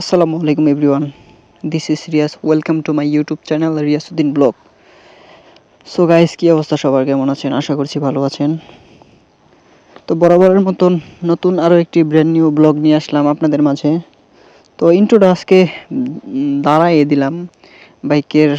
আসসালামু আলাইকুম everyone, this is Riaz. Welcome to my YouTube channel Riasuddin blog. So guys, কী অবস্থা সবার, কেমন আছেন? আশা করছি ভালো আছেন। তো বরাবরের মতন নতুন আরও একটি ব্র্যান্ড নিউ ব্লগ নিয়ে আসলাম আপনাদের মাঝে। তো ইন্ট্রোটা আজকে দাঁড়াইয়ে দিলাম, বাইকের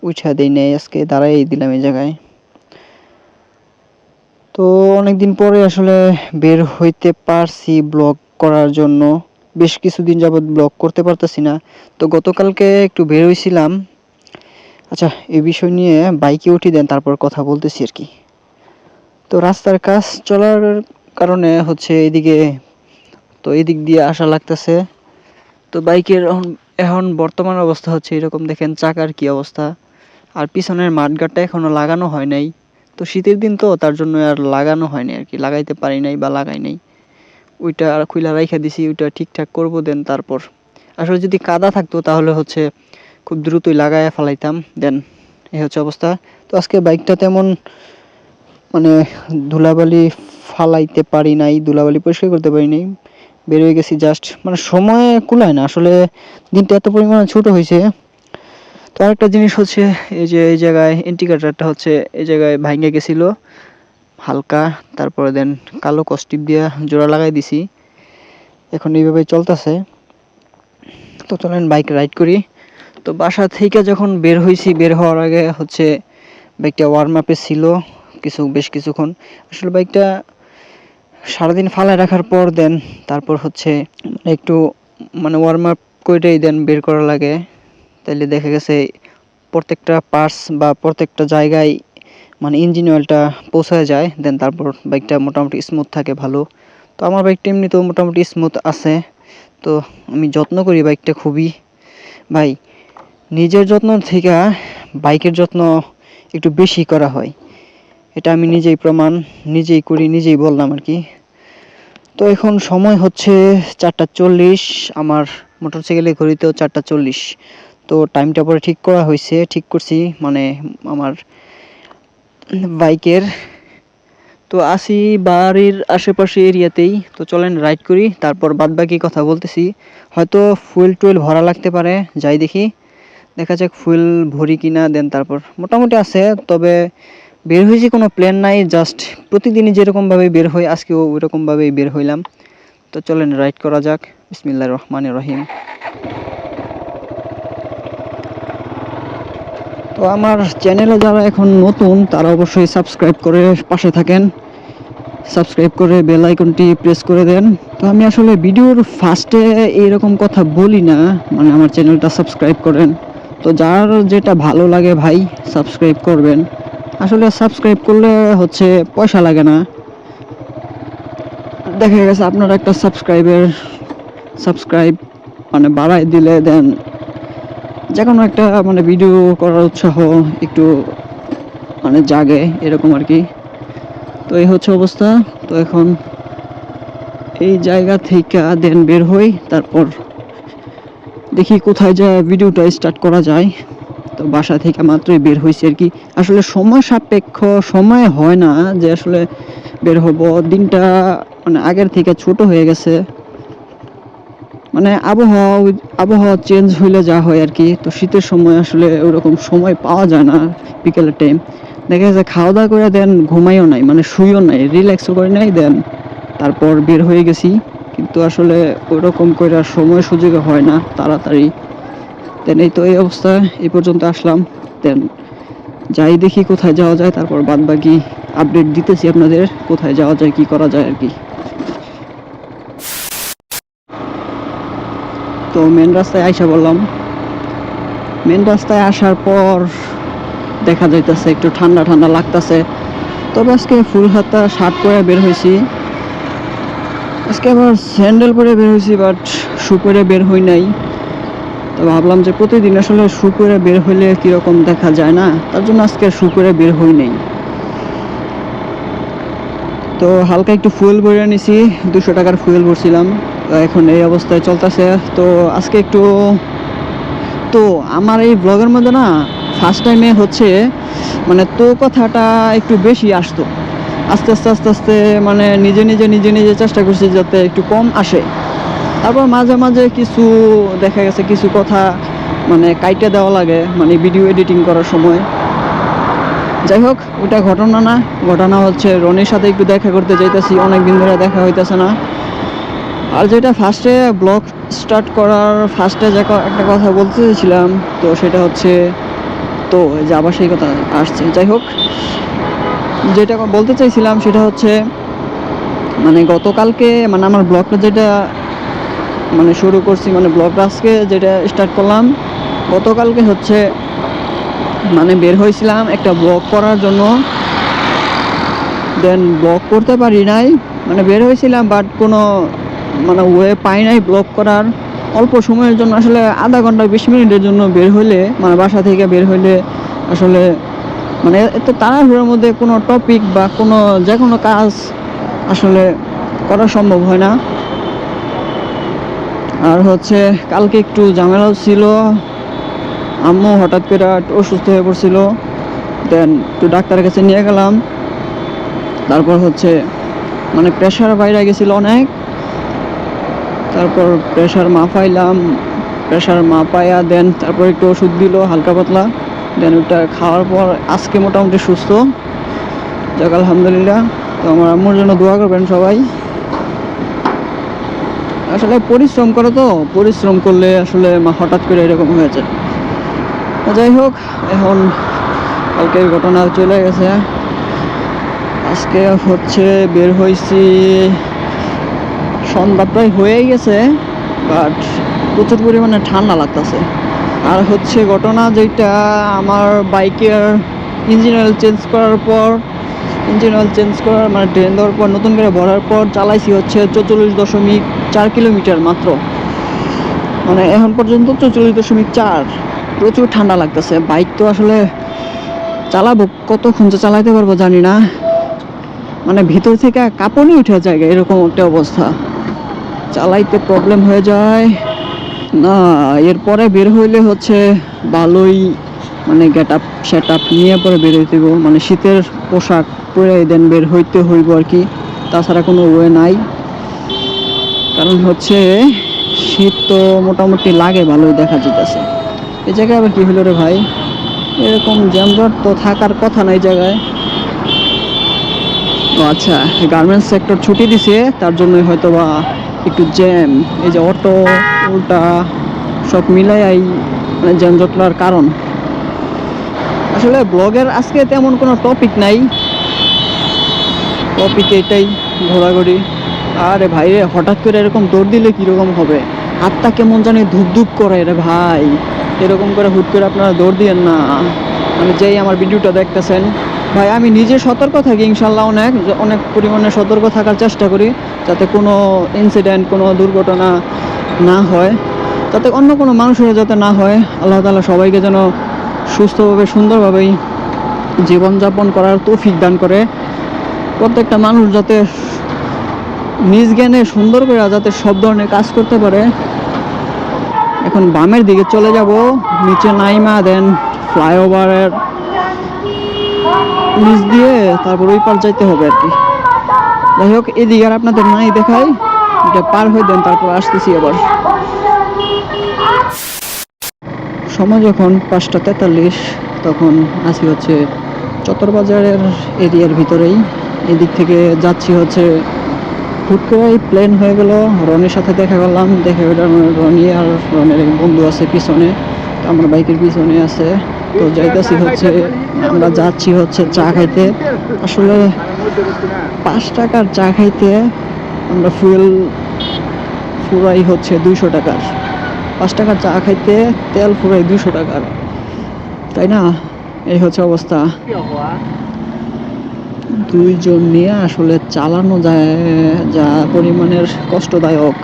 উঠা দেই নেই, আজকে দাঁড়াইয়ে দিলাম এই জায়গায়। তো অনেকদিন পরে আসলে বের হইতে পারছি ব্লগ করার জন্য। বেশ কিছুদিন যাবৎ ব্লগ করতে পারতেছি না। তো গতকালকে একটু বের হয়েছিলাম। আচ্ছা, এই বিষয় নিয়ে বাইকে উঠি দেন তারপর কথা বলতেছি আর কি। তো রাস্তার কাজ চলার কারণে হচ্ছে এদিকে, তো এদিক দিয়ে আসা লাগতেছে। তো বাইকের এখন বর্তমান অবস্থা হচ্ছে এরকম, দেখেন চাকার কি অবস্থা। আর পিছনের মাঠগাটটা এখনও লাগানো হয় নাই। তো শীতের দিন তো, তার জন্য আর লাগানো হয়নি আর কি, লাগাইতে পারি নাই বা লাগাই নাই। ওইটা আর খুইলা রাইখা দিছি, ওইটা ঠিকঠাক করবো দেন তারপর। আসলে যদি কাদা থাকতো তাহলে হচ্ছে খুব দ্রুতই লাগাইয়া ফেলাইতাম। দেন এই হচ্ছে অবস্থা। তো আজকে বাইকটা তেমন মানে ধুলাবালি ফালাইতে পারি নাই, ধুলাবালি পরিষ্কার করতে পারি নাই। বের হয়ে গেছি জাস্ট, মানে সময় কুলায় না আসলে, দিনটা এত পরিমাণে ছোট হয়েছে। তো আরেকটা জিনিস হচ্ছে, এই যে এই জায়গায় ইন্ডিকেটরটা হচ্ছে এই জায়গায় ভাঙে গেছিলো হালকা, তারপরে দেন কালো কস্টিপ দিয়া জোড়া লাগাই দিছি, এখন এইভাবে চলতেছে। তো চলেন বাইক রাইড করি। তো বাসা থেকে যখন বের হয়েছি, বের হওয়ার আগে হচ্ছে বাইকটা ওয়ার্ম আপে ছিল বেশ কিছুক্ষণ। আসলে বাইকটা সারাদিন ফালায় রাখার পর দেন তারপর হচ্ছে একটু ওয়ার্ম আপ করেই দেন বের করা লাগে। তাইলে দেখা গেছে প্রত্যেকটা পার্টস বা প্রত্যেকটা জায়গায় ইঞ্জিন অয়েলটা পৌঁছায় যায়। দেন তারপর বাইকটা মোটামুটি স্মুথ থাকে, ভালো। তো আমার বাইকটা এমনিতেও মোটামুটি স্মুথ আছে। তো আমি যত্ন করি বাইকটা খুবই। ভাই, নিজের যত্ন থেকে বাইকের যত্ন একটু বেশি করা হয়, এটা আমি নিজেই প্রমাণ, নিজেই করি, নিজেই বললাম আর কি। তো এখন সময় হচ্ছে 4:40, আমার মোটরসাইকেলের ঘড়িতেও 4:40। তো টাইমটা পরে ঠিক করা হয়েছে, ঠিক করছি আমার বাইকের। তো আসি বাড়ির আশেপাশে এরিয়াতেই। তো চলেন রাইড করি, তারপর বাদবাকি কথা বলতেছি। হয়তো ফুয়েল টুয়েল ভরা লাগতে পারে, যাই দেখি, দেখা যাক ফুয়েল ভরি কিনা। দেন তারপর মোটামুটি আছে, তবে বের হয়েছি কোনো প্ল্যান নাই, জাস্ট প্রতিদিনই যেরকমভাবে বের হই আজকেও ওইরকমভাবেই বের হইলাম। তো চলেন রাইড করা যাক। বিসমিল্লাহির রহমানির রহিম। তো আমার চ্যানেলে যারা এখন নতুন তারা অবশ্যই সাবস্ক্রাইব করে পাশে থাকেন, সাবস্ক্রাইব করে বেল আইকনটি প্রেস করে দেন। তো আমি আসলে ভিডিওর ফার্স্টে এইরকম কথা বলি না, আমার চ্যানেলটা সাবস্ক্রাইব করেন। তো যার যেটা ভালো লাগে ভাই সাবস্ক্রাইব করবেন। আসলে সাবস্ক্রাইব করলে হচ্ছে পয়সা লাগে না, দেখা গেছে আপনার একটা সাবস্ক্রাইব বাড়াই দিলে দেন যে কোনো একটা ভিডিও করার উৎসাহ একটু জাগে, এরকম আর কি। তো এই হচ্ছে অবস্থা। তো এখন এই জায়গা থেকে দেন বের হই, তারপর দেখি কোথায় যা ভিডিওটা স্টার্ট করা যায়। তো বাসা থেকে মাত্রই বের হয়েছি আর কি। আসলে সময় সাপেক্ষ, সময় হয় না যে আসলে বের হব। দিনটা আগের থেকে ছোট হয়ে গেছে, আবহাওয়া চেঞ্জ হইলে যা হয় আর কি। তো শীতের সময় আসলে ওরকম সময় পাওয়া যায় না, বিকেলের টাইম দেখা যাচ্ছে খাওয়া দাওয়া করে দেন ঘুমাইও নাই, শুইও নাই, রিল্যাক্সও করে নাই, দেন তারপর বের হয়ে গেছি। কিন্তু আসলে ওরকম করে সময় সুযোগ হয় না তাড়াতাড়ি। দেন এই তো এই অবস্থা, এই পর্যন্ত আসলাম। দেন যাই দেখি কোথায় যাওয়া যায়, তারপর বাদ বাকি আপডেট দিতেছি আপনাদের, কোথায় যাওয়া যায়, কি করা যায় আর কি। তো মেন রাস্তায় আইসা বললাম, মেন রাস্তায় আসার পর দেখা যাইতেছে একটু ঠান্ডা ঠান্ডা লাগতেছে। তবে আজকে ফুল হাতা শার্ট পরে বের হয়েছি, আজকে আবার স্যান্ডেল পরে বের হয়েছি, বাট শু পরে বের হই নাই। তো ভাবলাম যে প্রতিদিন আসলে শু পরে বের হইলে কীরকম দেখা যায় না, তার জন্য আজকে শু পরে বের হই নাই। তো হালকা একটু ফুয়েল ভরে নিছি, 200 টাকার ফুয়েল ভরছিলাম। এখন এই অবস্থায় চলতেছে। তো আজকে একটু, তো আমার এই ব্লগের মধ্যে না ফার্স্ট টাইমে হচ্ছে তো কথাটা একটু বেশি আসতো। আস্তে আস্তে নিজে নিজে চেষ্টা করছি যাতে একটু কম আসে। তারপর মাঝে মাঝে কিছু দেখা গেছে কিছু কথা মানে কাইটে দেওয়া লাগে মানে ভিডিও এডিটিং করার সময়। যাই হোক ওটা ঘটনা না, ঘটনা হচ্ছে রনির সাথে একটু দেখা করতে যাইতেছি, অনেকদিন ধরে দেখা হইতেছে না। আর যেটা ফার্স্টে ব্লগ স্টার্ট করার ফার্স্টে যে একটা কথা বলতে চাইছিলাম, তো সেটা হচ্ছে, তো যে আবার সেই কথা আসছে। যাই হোক, যেটা বলতে চাইছিলাম সেটা হচ্ছে মানে গতকালকে মানে আমার ব্লগটা যেটা মানে শুরু করছি, মানে ব্লগটা আজকে যেটা স্টার্ট করলাম, গতকালকে হচ্ছে মানে বের হয়েছিলাম একটা ব্লগ করার জন্য, দেন ব্লগ করতে পারি নাই। মানে বের হয়েছিলাম বাট কোনো মানে ওয়ে পাই নাই ব্লগ করার। অল্প সময়ের জন্য আসলে আধা ঘন্টা 20 মিনিটের জন্য বের হইলে মানে বাসা থেকে বের হইলে আসলে মানে এত তাড়াহুড়োর মধ্যে কোনো টপিক বা কোনো যে কোনো কাজ আসলে করা সম্ভব হয় না। আর হচ্ছে কালকে একটু ঝামেলাও ছিল, আম্মু হঠাৎ করে অসুস্থ হয়ে পড়ছিল, দেন একটু ডাক্তারের কাছে নিয়ে গেলাম। তারপর হচ্ছে মানে প্রেশার বাইরে গেছিল অনেক, তারপর প্রেশার মাপাইলাম, প্রেশার মাপাইয়া দেন তারপর একটু ওষুধ দিল হালকা পাতলা, দেন ওটা খাওয়ার পর আজকে মোটামুটি সুস্থ, যাক আলহামদুলিল্লাহ। তো আমার আম্মুর জন্য দোয়া করবেন সবাই। আসলে পরিশ্রম করে, তো পরিশ্রম করলে আসলে হঠাৎ করে এরকম হয়েছে। যাই হোক, এখন কালকের ঘটনা চলে গেছে, আজকে হচ্ছে বের হয়েছি, সন্ধ্যা প্রায় হয়েই গেছে, বাট প্রচুর পরিমাণে ঠান্ডা লাগতেছে। আর হচ্ছে ঘটনা যেটা, আমার বাইকের ইঞ্জিন অয়েল চেঞ্জ করার পর, ইঞ্জিন অয়েল চেঞ্জ করার মানে ড্রেন দেওয়ার পর নতুন করে ভরার পর চালাইছি হচ্ছে 44.4 কিলোমিটার মাত্র, মানে এখন পর্যন্ত 44.4। প্রচুর ঠান্ডা লাগতেছে। বাইক তো আসলে চালাবো কতক্ষণ যে চালাইতে পারবো জানি না, মানে ভিতর থেকে কাঁপুনি উঠে যায় এরকম একটা অবস্থা, চালাইতে প্রবলেম হয়ে যায় না। এরপরে বের হইলে হচ্ছে ভালোই মানে গেট আপ সেট আপ নিয়ে পরে বের হইতে হইব, মানে শীতের পোশাক পরে দেন বের হইতে হইব আর কি, তাছাড়া কোনো ওয়ে নাই। কারণ হচ্ছে শীত তো মোটামুটি লাগে ভালোই দেখা যেতেছে। এই জায়গায় আবার কি হলো রে ভাই, এরকম যানজট তো থাকার কথা না এই জায়গায়। ও আচ্ছা, গার্মেন্টস সেক্টর ছুটি দিছে তার জন্যই হয়তো বা একটু জ্যাম, এই যে অটো উল্টা সব মিলাই মানে যানজটলার কারণ। আসলে ব্লগের আজকে তেমন কোনো টপিক নাই, টপিক এটাই ঘোরাঘুরি। আরে ভাই রে, হঠাৎ করে এরকম দৌড় দিলে কীরকম হবে, হাতটা কেমন জানি ধুপ ধুপ করে রে ভাই, এরকম করে হুট করে আপনারা দৌড় দিয়েন না। মানে যেই আমার ভিডিওটা দেখতেছেন ভাই, আমি নিজে সতর্ক থাকি ইনশাল্লাহ, অনেক অনেক পরিমাণে সতর্ক থাকার চেষ্টা করি, যাতে কোনো ইনসিডেন্ট কোনো দুর্ঘটনা না হয়, যাতে অন্য কোনো মানুষের যাতে না হয়। আল্লাহ তাআলা সবাইকে যেন সুস্থভাবে সুন্দরভাবেই জীবনযাপন করার তৌফিক দান করে, প্রত্যেকটা মানুষ যাতে নিজ জ্ঞানে সুন্দর করে যাতে সব ধরনের কাজ করতে পারে। এখন বামের দিকে চলে যাব, নিচে নাইমা দেন ফ্লাইওভারের নিচ দিয়ে তারপর ওই পার যাইতে হবে আর কি। যাই হোক, এদিকে আর আপনাদের নাই দেখাই, এটা পার হয়ে দেন তারপর আসতেছি আবার। সময় যখন 5টা 43, তখন আসি হচ্ছে চত্বরবাজারের এরিয়ার ভিতরেই। এদিক থেকে যাচ্ছি হচ্ছে, হুট করে প্লেন হয়ে গেল, রনির সাথে দেখা করলাম, দেখে রনি আর রনের এক বন্ধু আছে পিছনে, আমার বাইকের পিছনে আছে। তো যাইতেছি হচ্ছে, আমরা যাচ্ছি হচ্ছে চা খাইতে। আসলে 5 টাকার চা খাইতে আমরা ফুয়েল ফুরাই হচ্ছে 200 টাকার, 5 টাকার চা খাইতে তেল ফুরাই 200 টাকার, তাই না? এই হচ্ছে অবস্থা। দুইজন নিয়ে আসলে চালানো যায় যা পরিমাণের কষ্টদায়ক,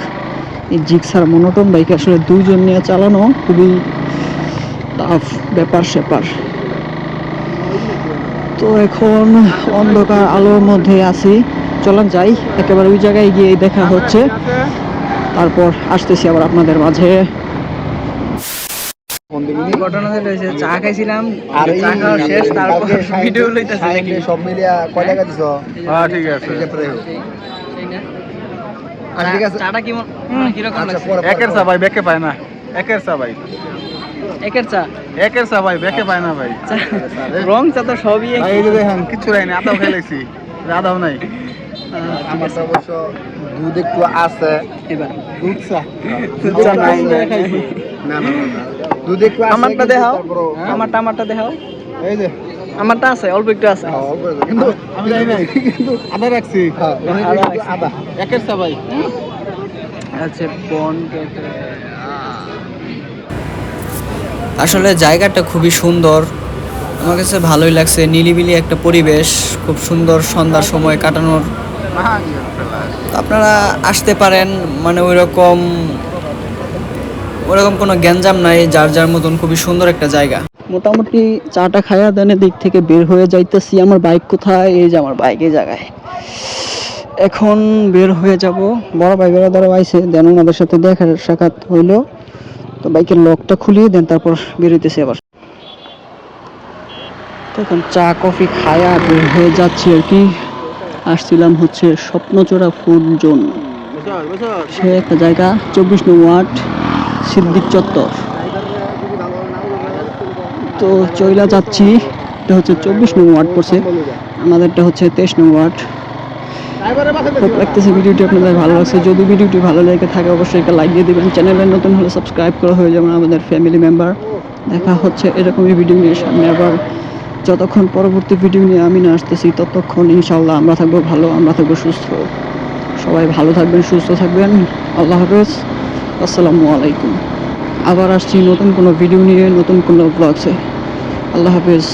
এই জিক্সার মনোটন বাইক আসলে দুইজন নিয়ে চালানো খুবই টাফ ব্যাপার স্যাপার। তো এখন অন্ধকার আলোর মধ্যে আছি, চলেন যাই একেবারে ওই জায়গায় গিয়ে দেখা হচ্ছে, তারপর আসতেছি আবার আপনাদের মাঝে। ঘটনা হয়েছে, চা খাইছিলাম আর চা খাওয়া শেষ, তারপর ভিডিও লইতাছি সব মিলিয়া কয় টাকা দিছো? হ্যাঁ ঠিক আছে। আর ঠিক আছে চাটা কি মানে কি রকম লাগছে? একের চা ভাই বেকে পায় না একের চা ভাই একের চা একের চা ভাই বেকে পায় না ভাই রং চা তো সবই ভাই এই যে দেখেন কিছু নাই আদাও খেলাইছি আদাও নাই আমার তো অবশ্য দুধ একটু আছে এবার দুধ চা দুধ চা নাই না না না দুধ একটু আছে আমারটা দেখাও আমারটা দেখাও এই যে আমারটা আছে অল্প একটু আছে কিন্তু আমি জানি না কিন্তু আদা রাখছি আদা একের চা ভাই আচ্ছা আসলে জায়গাটা খুবই সুন্দর, আমার কাছে ভালোই লাগছে। নিরিবিলি একটা পরিবেশ, খুব সুন্দর সন্ধ্যার সময় কাটানোর। আপনারা আসতে পারেন, মানে ওইরকম কোনো গ্যাঞ্জাম নাই, যার যার মতন খুবই সুন্দর একটা জায়গা। মোটামুটি চাটা খায়া দানের দিক থেকে বের হয়ে যাইতেছি। আমার বাইক কোথায়? এই যে আমার বাইক এই জায়গায়। এখন বের হয়ে যাব। বড় ভাই বেড়াদারও আইছে, দেন ওনাদের সাথে দেখা সাক্ষাৎ হইলো, তো বাইকের লকটা খুলিয়ে দেন তারপর বের হইতেছি আবার। তখন চা কফি খায়া বের হয়ে যাচ্ছি আর কি। আসছিলাম হচ্ছে স্বপ্নচোরা ফুড জোন, সে একটা জায়গা, 24 নং ওয়ার্ড, সিদ্দিক চত্বর। তো চইলা যাচ্ছি, এটা হচ্ছে 24 নং ওয়ার্ড পড়ছে, আমাদেরটা হচ্ছে 23 নং ওয়ার্ড। খুব লাগতেছে ভিডিওটি আপনাদের ভালো লাগছে। যদি ভিডিওটি ভালো লেগে থাকে অবশ্যই একটা লাইক দিয়ে দেবেন। চ্যানেলে নতুন হলে সাবস্ক্রাইব করা হয়ে যাবেন আমাদের ফ্যামিলি মেম্বার। দেখা হচ্ছে এরকমই ভিডিও নিয়ে সামনে আবার। যতক্ষণ পরবর্তী ভিডিও নিয়ে আমি না আসতেছি ততক্ষণ ইনশাল্লাহ আমরা থাকবো ভালো, আমরা থাকবো সুস্থ। সবাই ভালো থাকবেন, সুস্থ থাকবেন। আল্লাহ হাফেজ, আসসালামু আলাইকুম। আবার আসছি নতুন কোনো ভিডিও নিয়ে, নতুন কোনো ব্লগসে। আল্লাহ হাফেজ।